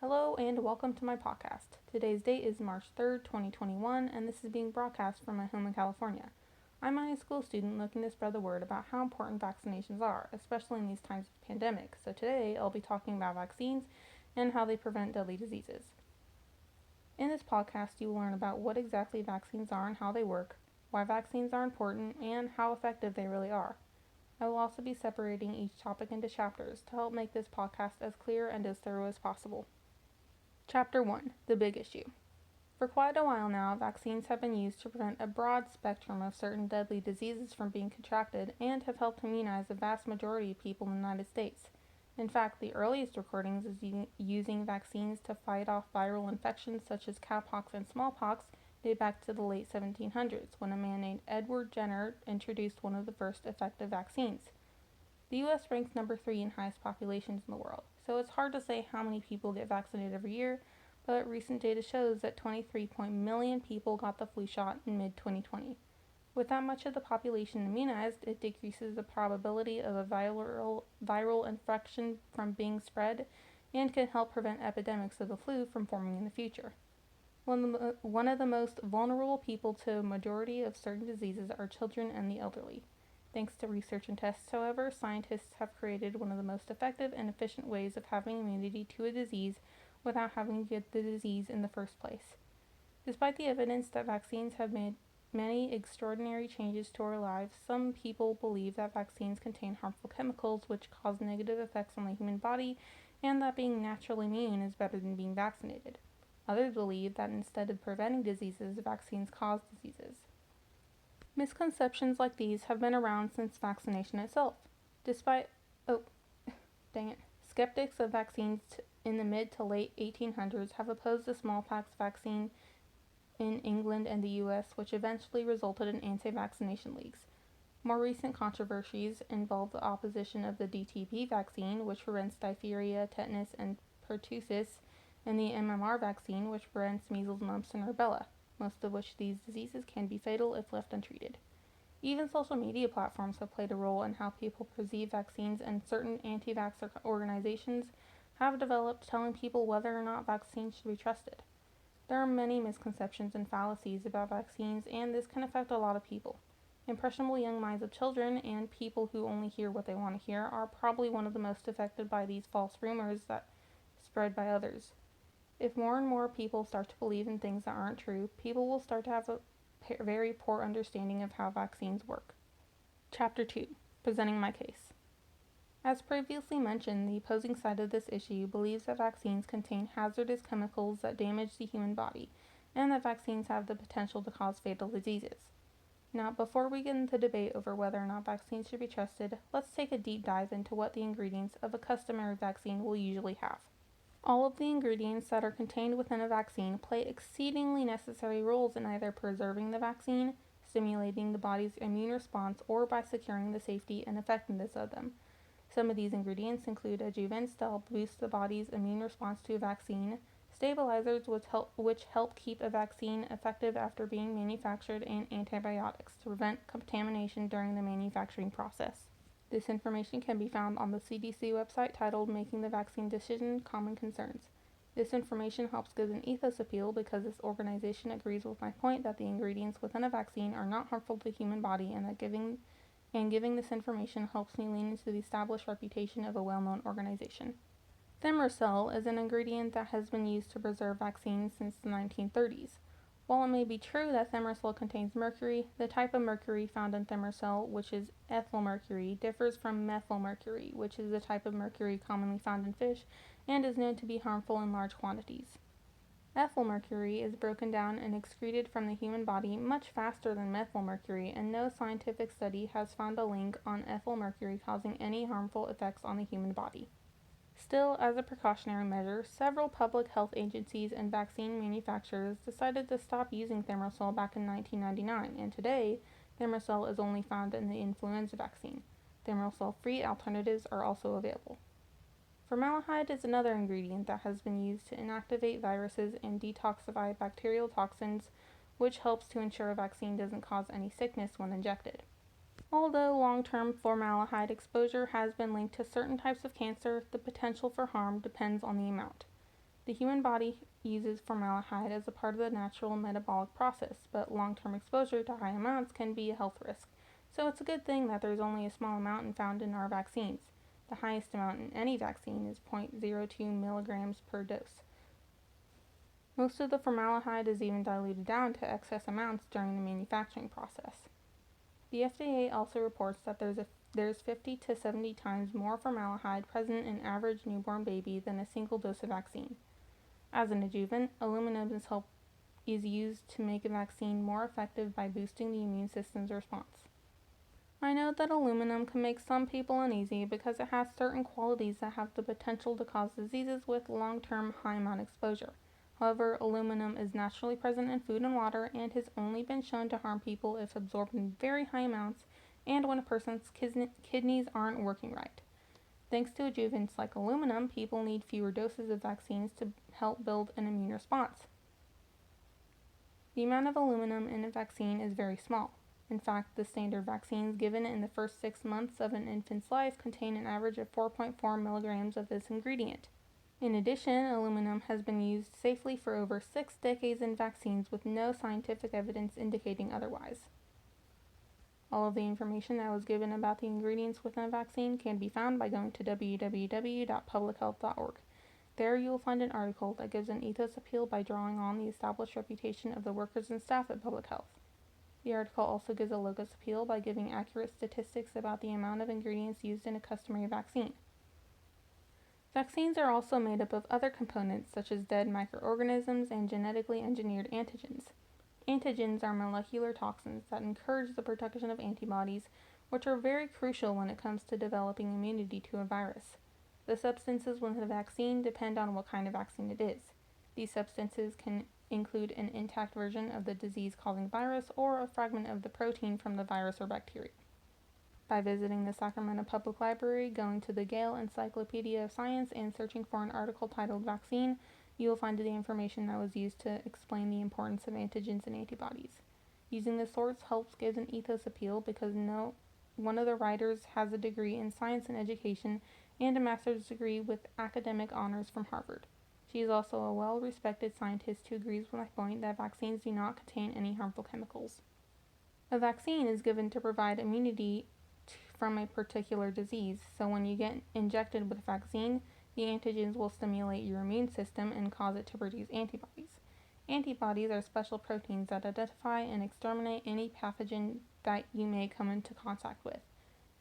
Hello and welcome to my podcast. Today's date is March 3rd, 2021, and this is being broadcast from my home in California. I'm a high school student looking to spread the word about how important vaccinations are, especially in these times of pandemic. So today I'll be talking about vaccines and how they prevent deadly diseases. In this podcast, you will learn about what exactly vaccines are and how they work, why vaccines are important, and how effective they really are. I will also be separating each topic into chapters to help make this podcast as clear and as thorough as possible. Chapter 1: The Big Issue. For quite a while now, vaccines have been used to prevent a broad spectrum of certain deadly diseases from being contracted and have helped immunize the vast majority of people in the United States. In fact, the earliest recordings of using vaccines to fight off viral infections such as cowpox and smallpox date back to the late 1700s, when a man named Edward Jenner introduced one of the first effective vaccines. The U.S. ranks number 3 in highest populations in the world, so it's hard to say how many people get vaccinated every year, but recent data shows that 23 million people got the flu shot in mid-2020. With that much of the population immunized, it decreases the probability of a viral infection from being spread and can help prevent epidemics of the flu from forming in the future. One of the most vulnerable people to a majority of certain diseases are children and the elderly. Thanks to research and tests, however, scientists have created one of the most effective and efficient ways of having immunity to a disease without having to get the disease in the first place. Despite the evidence that vaccines have made many extraordinary changes to our lives, some people believe that vaccines contain harmful chemicals which cause negative effects on the human body, and that being naturally immune is better than being vaccinated. Others believe that instead of preventing diseases, vaccines cause diseases. Misconceptions like these have been around since vaccination itself. Despite, skeptics of vaccines in the mid to late 1800s have opposed the smallpox vaccine in England and the US, which eventually resulted in anti-vaccination leagues. More recent controversies involve the opposition of the DTP vaccine, which prevents diphtheria, tetanus, and pertussis, and the MMR vaccine, which prevents measles, mumps, and rubella, most of which these diseases can be fatal if left untreated. Even social media platforms have played a role in how people perceive vaccines, and certain anti-vaxxer organizations have developed telling people whether or not vaccines should be trusted. There are many misconceptions and fallacies about vaccines, and this can affect a lot of people. Impressionable young minds of children and people who only hear what they want to hear are probably one of the most affected by these false rumors that spread by others. If more and more people start to believe in things that aren't true, people will start to have a very poor understanding of how vaccines work. Chapter 2: Presenting my case. As previously mentioned, the opposing side of this issue believes that vaccines contain hazardous chemicals that damage the human body, and that vaccines have the potential to cause fatal diseases. Now, before we get into debate over whether or not vaccines should be trusted, let's take a deep dive into what the ingredients of a customary vaccine will usually have. All of the ingredients that are contained within a vaccine play exceedingly necessary roles in either preserving the vaccine, stimulating the body's immune response, or by securing the safety and effectiveness of them. Some of these ingredients include adjuvants to help boost the body's immune response to a vaccine, stabilizers which help keep a vaccine effective after being manufactured, and antibiotics to prevent contamination during the manufacturing process. This information can be found on the CDC website titled Making the Vaccine Decision: Common Concerns. This information helps give an ethos appeal because this organization agrees with my point that the ingredients within a vaccine are not harmful to the human body, and that giving this information helps me lean into the established reputation of a well-known organization. Thimerosal is an ingredient that has been used to preserve vaccines since the 1930s. While it may be true that thimerosal contains mercury, the type of mercury found in thimerosal, which is ethyl mercury, differs from methyl mercury, which is the type of mercury commonly found in fish and is known to be harmful in large quantities. Ethyl mercury is broken down and excreted from the human body much faster than methyl mercury, and no scientific study has found a link on ethyl mercury causing any harmful effects on the human body. Still, as a precautionary measure, several public health agencies and vaccine manufacturers decided to stop using thimerosal back in 1999, and today, thimerosal is only found in the influenza vaccine. Thimerosal-free alternatives are also available. Formaldehyde is another ingredient that has been used to inactivate viruses and detoxify bacterial toxins, which helps to ensure a vaccine doesn't cause any sickness when injected. Although long-term formaldehyde exposure has been linked to certain types of cancer, the potential for harm depends on the amount. The human body uses formaldehyde as a part of the natural metabolic process, but long-term exposure to high amounts can be a health risk. So it's a good thing that there's only a small amount found in our vaccines. The highest amount in any vaccine is 0.02 milligrams per dose. Most of the formaldehyde is even diluted down to excess amounts during the manufacturing process. The FDA also reports that there's 50 to 70 times more formaldehyde present in average newborn baby than a single dose of vaccine. As an adjuvant, aluminum is used to make a vaccine more effective by boosting the immune system's response. I know that aluminum can make some people uneasy because it has certain qualities that have the potential to cause diseases with long-term high amount exposure. However, aluminum is naturally present in food and water and has only been shown to harm people if absorbed in very high amounts and when a person's kidneys aren't working right. Thanks to adjuvants like aluminum, people need fewer doses of vaccines to help build an immune response. The amount of aluminum in a vaccine is very small. In fact, the standard vaccines given in the first 6 months of an infant's life contain an average of 4.4 milligrams of this ingredient. In addition, aluminum has been used safely for over 6 decades in vaccines with no scientific evidence indicating otherwise. All of the information that was given about the ingredients within a vaccine can be found by going to www.publichealth.org. There you will find an article that gives an ethos appeal by drawing on the established reputation of the workers and staff at public health. The article also gives a logos appeal by giving accurate statistics about the amount of ingredients used in a customary vaccine. Vaccines are also made up of other components such as dead microorganisms and genetically engineered antigens. Antigens are molecular toxins that encourage the production of antibodies, which are very crucial when it comes to developing immunity to a virus. The substances within a vaccine depend on what kind of vaccine it is. These substances can include an intact version of the disease-causing virus or a fragment of the protein from the virus or bacteria. By visiting the Sacramento Public Library, going to the Gale Encyclopedia of Science, and searching for an article titled Vaccine, you will find the information that was used to explain the importance of antigens and antibodies. Using this source helps give an ethos appeal because one of the writers has a degree in science and education and a master's degree with academic honors from Harvard. She is also a well-respected scientist who agrees with my point that vaccines do not contain any harmful chemicals. A vaccine is given to provide immunity from a particular disease, so when you get injected with a vaccine, the antigens will stimulate your immune system and cause it to produce antibodies. Antibodies are special proteins that identify and exterminate any pathogen that you may come into contact with.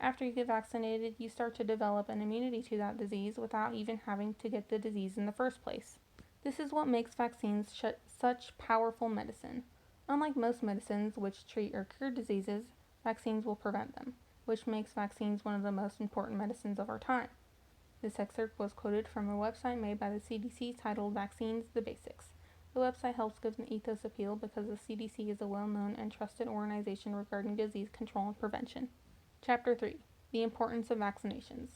After you get vaccinated, you start to develop an immunity to that disease without even having to get the disease in the first place. This is what makes vaccines such powerful medicine. Unlike most medicines which treat or cure diseases, vaccines will prevent them, which makes vaccines one of the most important medicines of our time. This excerpt was quoted from a website made by the CDC titled Vaccines: The Basics. The website helps give an ethos appeal because the CDC is a well-known and trusted organization regarding disease control and prevention. Chapter 3. The Importance of Vaccinations.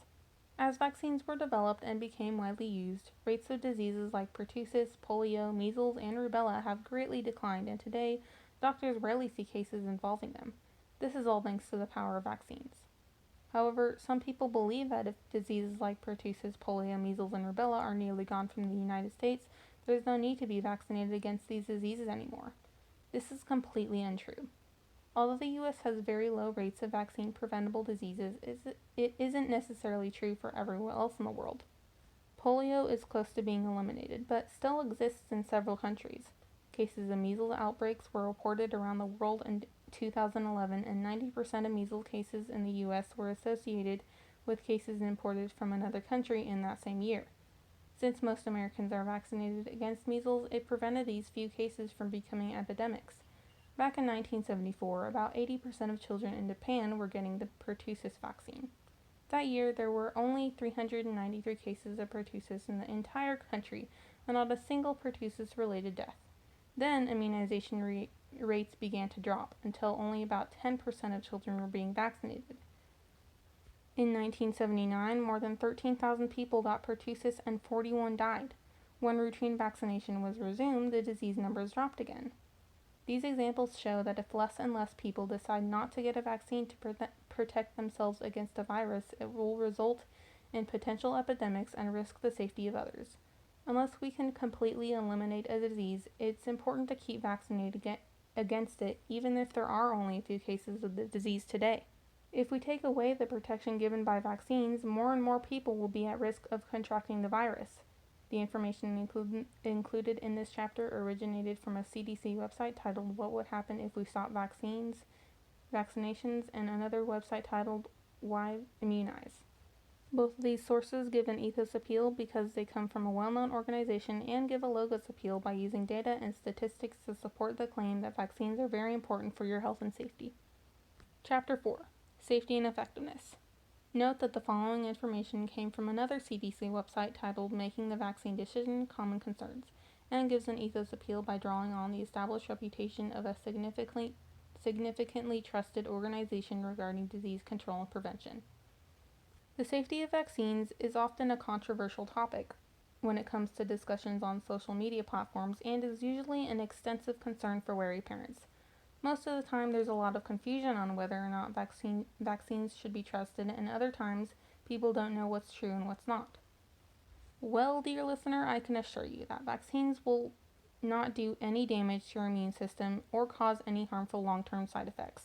As vaccines were developed and became widely used, rates of diseases like pertussis, polio, measles, and rubella have greatly declined, and today, doctors rarely see cases involving them. This is all thanks to the power of vaccines. However, some people believe that if diseases like pertussis, polio, measles, and rubella are nearly gone from the United States, there is no need to be vaccinated against these diseases anymore. This is completely untrue. Although the U.S. has very low rates of vaccine-preventable diseases, it isn't necessarily true for everywhere else in the world. Polio is close to being eliminated, but still exists in several countries. Cases of measles outbreaks were reported around the world in 2011, and 90% of measles cases in the U.S. were associated with cases imported from another country in that same year. Since most Americans are vaccinated against measles, it prevented these few cases from becoming epidemics. Back in 1974, about 80% of children in Japan were getting the pertussis vaccine. That year, there were only 393 cases of pertussis in the entire country, and not a single pertussis-related death. Then, immunization rates began to drop, until only about 10% of children were being vaccinated. In 1979, more than 13,000 people got pertussis and 41 died. When routine vaccination was resumed, the disease numbers dropped again. These examples show that if less and less people decide not to get a vaccine to protect themselves against a virus, it will result in potential epidemics and risk the safety of others. Unless we can completely eliminate a disease, it's important to keep vaccinated against it, even if there are only a few cases of the disease today. If we take away the protection given by vaccines, more and more people will be at risk of contracting the virus. The information included in this chapter originated from a CDC website titled What Would Happen If We Stopped Vaccinations, and another website titled Why Immunize. Both of these sources give an ethos appeal because they come from a well-known organization, and give a logos appeal by using data and statistics to support the claim that vaccines are very important for your health and safety. Chapter 4. Safety and Effectiveness. Note that the following information came from another CDC website titled Making the Vaccine Decision Common Concerns, and gives an ethos appeal by drawing on the established reputation of a significantly trusted organization regarding disease control and prevention. The safety of vaccines is often a controversial topic when it comes to discussions on social media platforms, and is usually an extensive concern for wary parents. Most of the time there's a lot of confusion on whether or not vaccines should be trusted, and other times people don't know what's true and what's not. Well, dear listener, I can assure you that vaccines will not do any damage to your immune system or cause any harmful long-term side effects.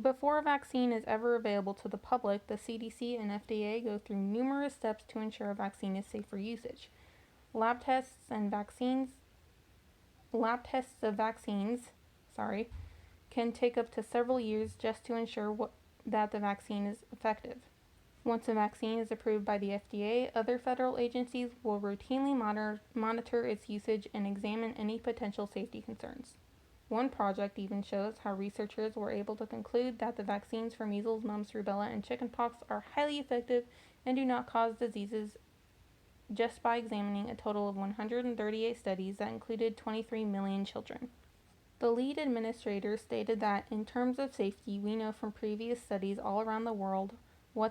Before a vaccine is ever available to the public, the CDC and FDA go through numerous steps to ensure a vaccine is safe for usage. Lab tests of vaccines, can take up to several years just to ensure that the vaccine is effective. Once a vaccine is approved by the FDA, other federal agencies will routinely monitor its usage and examine any potential safety concerns. One project even shows how researchers were able to conclude that the vaccines for measles, mumps, rubella, and chickenpox are highly effective and do not cause diseases, just by examining a total of 138 studies that included 23 million children. The lead administrator stated that, in terms of safety, we know from previous studies all around the world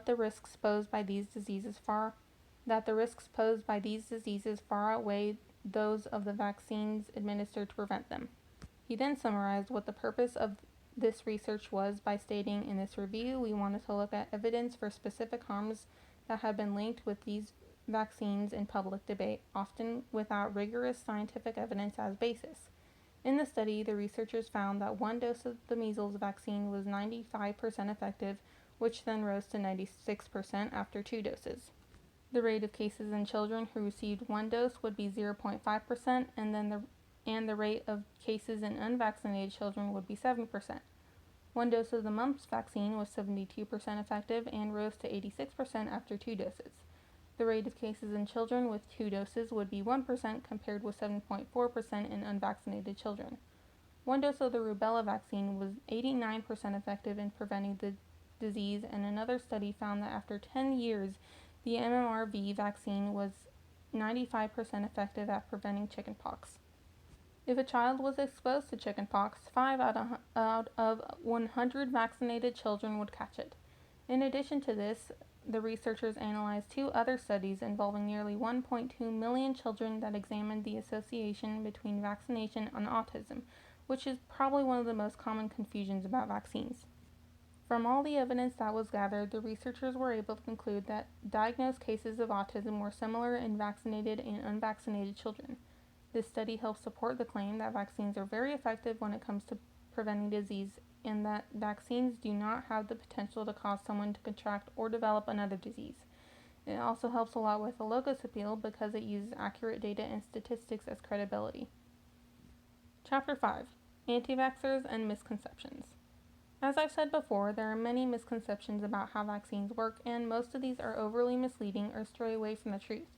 the risks posed by these diseases far outweigh those of the vaccines administered to prevent them. He then summarized what the purpose of this research was by stating, in this review, we wanted to look at evidence for specific harms that have been linked with these vaccines in public debate, often without rigorous scientific evidence as basis. In the study, the researchers found that one dose of the measles vaccine was 95% effective, which then rose to 96% after 2 doses. The rate of cases in children who received 1 dose would be 0.5%, and the rate of cases in unvaccinated children would be 7%. 1 dose of the mumps vaccine was 72% effective and rose to 86% after 2 doses. The rate of cases in children with 2 doses would be 1% compared with 7.4% in unvaccinated children. 1 dose of the rubella vaccine was 89% effective in preventing the disease, and another study found that after 10 years, the MMRV vaccine was 95% effective at preventing chickenpox. If a child was exposed to chickenpox, 5 out of 100 vaccinated children would catch it. In addition to this, the researchers analyzed 2 other studies involving nearly 1.2 million children that examined the association between vaccination and autism, which is probably one of the most common confusions about vaccines. From all the evidence that was gathered, the researchers were able to conclude that diagnosed cases of autism were similar in vaccinated and unvaccinated children. This study helps support the claim that vaccines are very effective when it comes to preventing disease, and that vaccines do not have the potential to cause someone to contract or develop another disease. It also helps a lot with the logos appeal because it uses accurate data and statistics as credibility. Chapter 5. Anti-vaxxers and Misconceptions. As I've said before, there are many misconceptions about how vaccines work, and most of these are overly misleading or stray away from the truth.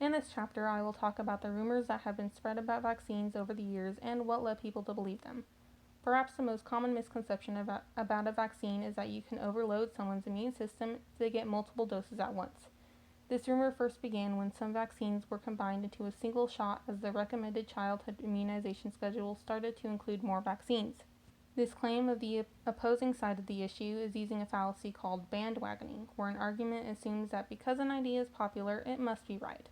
In this chapter, I will talk about the rumors that have been spread about vaccines over the years and what led people to believe them. Perhaps the most common misconception about a vaccine is that you can overload someone's immune system if they get multiple doses at once. This rumor first began when some vaccines were combined into a single shot, as the recommended childhood immunization schedule started to include more vaccines. This claim of the opposing side of the issue is using a fallacy called bandwagoning, where an argument assumes that because an idea is popular, it must be right.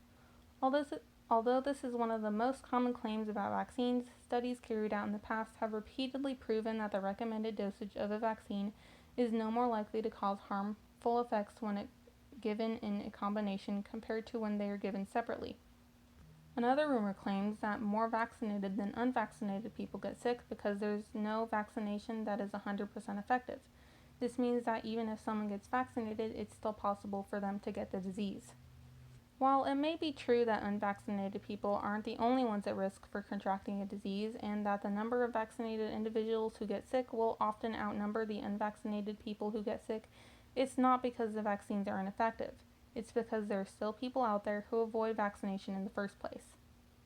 Although this is one of the most common claims about vaccines, studies carried out in the past have repeatedly proven that the recommended dosage of a vaccine is no more likely to cause harmful effects given in a combination compared to when they are given separately. Another rumor claims that more vaccinated than unvaccinated people get sick because there's no vaccination that is 100% effective. This means that even if someone gets vaccinated, it's still possible for them to get the disease. While it may be true that unvaccinated people aren't the only ones at risk for contracting a disease, and that the number of vaccinated individuals who get sick will often outnumber the unvaccinated people who get sick, it's not because the vaccines are ineffective. It's because there are still people out there who avoid vaccination in the first place.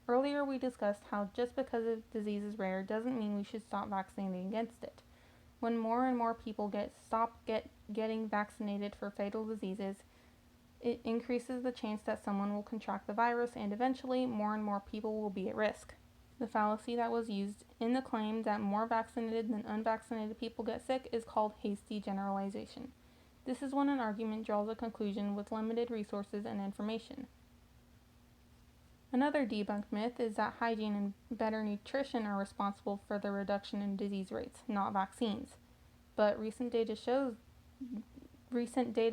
Earlier we discussed how just because a disease is rare doesn't mean we should stop vaccinating against it. When more and more people stop getting vaccinated for fatal diseases, it increases the chance that someone will contract the virus, and eventually more and more people will be at risk. The fallacy that was used in the claim that more vaccinated than unvaccinated people get sick is called hasty generalization. This is when an argument draws a conclusion with limited resources and information. Another debunked myth is that hygiene and better nutrition are responsible for the reduction in disease rates, not vaccines. But recent data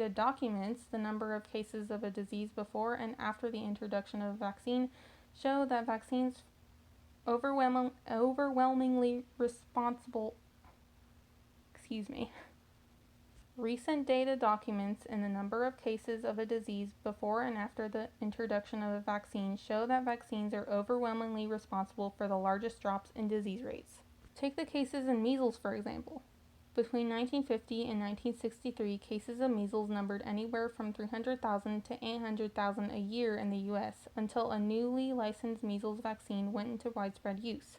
documents the number of cases of a disease before and after the introduction of a vaccine show that vaccines overwhelmingly responsible. Recent data documents in the number of cases of a disease before and after the introduction of a vaccine show that vaccines are overwhelmingly responsible for the largest drops in disease rates. Take the cases in measles, for example. Between 1950 and 1963, cases of measles numbered anywhere from 300,000 to 800,000 a year in the U.S. until a newly licensed measles vaccine went into widespread use.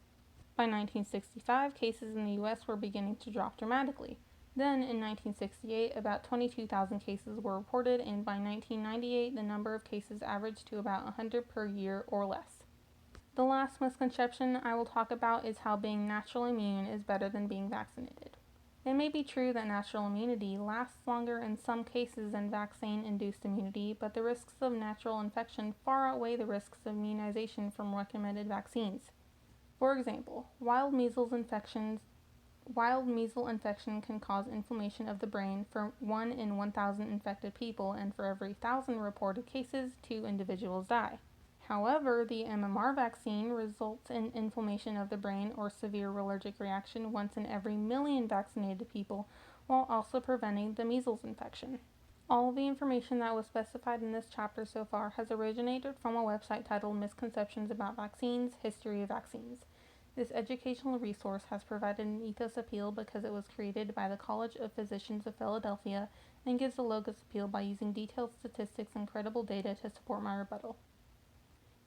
By 1965, cases in the U.S. were beginning to drop dramatically. Then, in 1968, about 22,000 cases were reported, and by 1998, the number of cases averaged to about 100 per year or less. The last misconception I will talk about is how being naturally immune is better than being vaccinated. It may be true that natural immunity lasts longer in some cases than vaccine-induced immunity, but the risks of natural infection far outweigh the risks of immunization from recommended vaccines. For example, wild measles infection can cause inflammation of the brain for 1 in 1,000 infected people, and for every 1,000 reported cases, 2 individuals die. However, the MMR vaccine results in inflammation of the brain or severe allergic reaction once in every 1,000,000 vaccinated people, while also preventing the measles infection. All of the information that was specified in this chapter so far has originated from a website titled Misconceptions About Vaccines, History of Vaccines. This educational resource has provided an ethos appeal because it was created by the College of Physicians of Philadelphia and gives a logos appeal by using detailed statistics and credible data to support my rebuttal.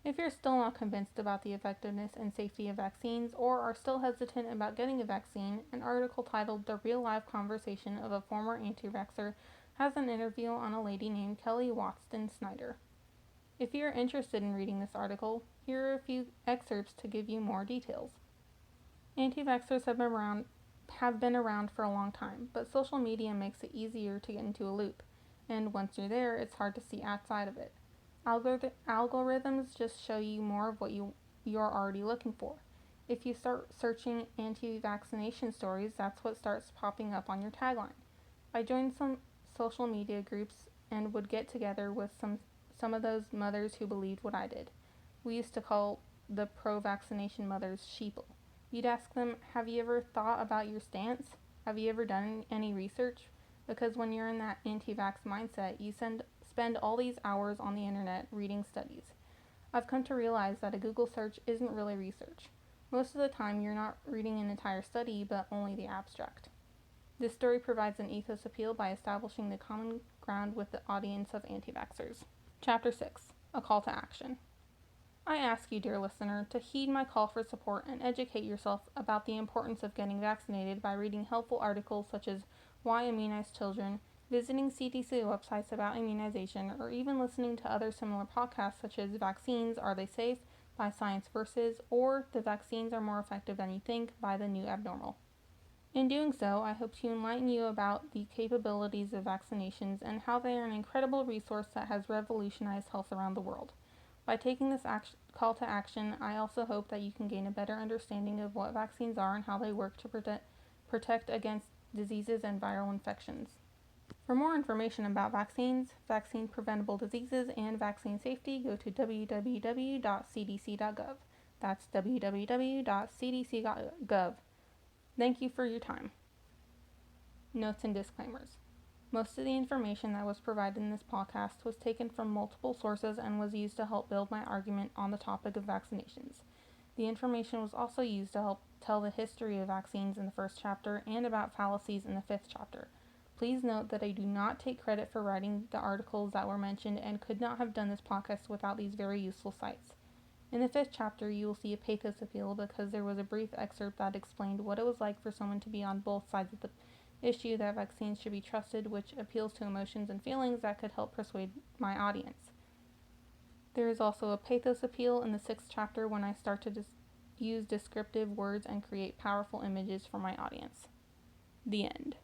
If you're still not convinced about the effectiveness and safety of vaccines, or are still hesitant about getting a vaccine, an article titled The Real Life Conversation of a Former Anti-Vaxxer has an interview on a lady named Kelly Watson Snyder. If you're interested in reading this article, here are a few excerpts to give you more details. Anti-vaxxers have been around for a long time, but social media makes it easier to get into a loop, and once you're there, it's hard to see outside of it. Algorithms just show you more of what you're already looking for. If you start searching anti-vaccination stories, that's what starts popping up on your tagline. I joined some social media groups and would get together with some of those mothers who believed what I did. We used to call the pro-vaccination mothers sheeple. You'd ask them, have you ever thought about your stance? Have you ever done any research? Because when you're in that anti-vax mindset, you spend all these hours on the internet reading studies. I've come to realize that a Google search isn't really research. Most of the time you're not reading an entire study, but only the abstract. This story provides an ethos appeal by establishing the common ground with the audience of anti-vaxxers. Chapter 6. A Call to Action. I ask you, dear listener, to heed my call for support and educate yourself about the importance of getting vaccinated by reading helpful articles such as Why Immunize Children, visiting CDC websites about immunization, or even listening to other similar podcasts such as Vaccines, Are They Safe? By Science Versus, or The Vaccines Are More Effective Than You Think by The New Abnormal. In doing so, I hope to enlighten you about the capabilities of vaccinations and how they are an incredible resource that has revolutionized health around the world. By taking this call to action, I also hope that you can gain a better understanding of what vaccines are and how they work to protect against diseases and viral infections. For more information about vaccines, vaccine preventable diseases, and vaccine safety, go to www.cdc.gov. That's www.cdc.gov. Thank you for your time. Notes and disclaimers. Most of the information that was provided in this podcast was taken from multiple sources and was used to help build my argument on the topic of vaccinations. The information was also used to help tell the history of vaccines in the first chapter and about fallacies in the fifth chapter. Please note that I do not take credit for writing the articles that were mentioned and could not have done this podcast without these very useful sites. In the fifth chapter, you will see a Pathos Appeal because there was a brief excerpt that explained what it was like for someone to be on both sides of the issue that vaccines should be trusted, which appeals to emotions and feelings that could help persuade my audience. There is also a Pathos Appeal in the sixth chapter when I start to use descriptive words and create powerful images for my audience. The end.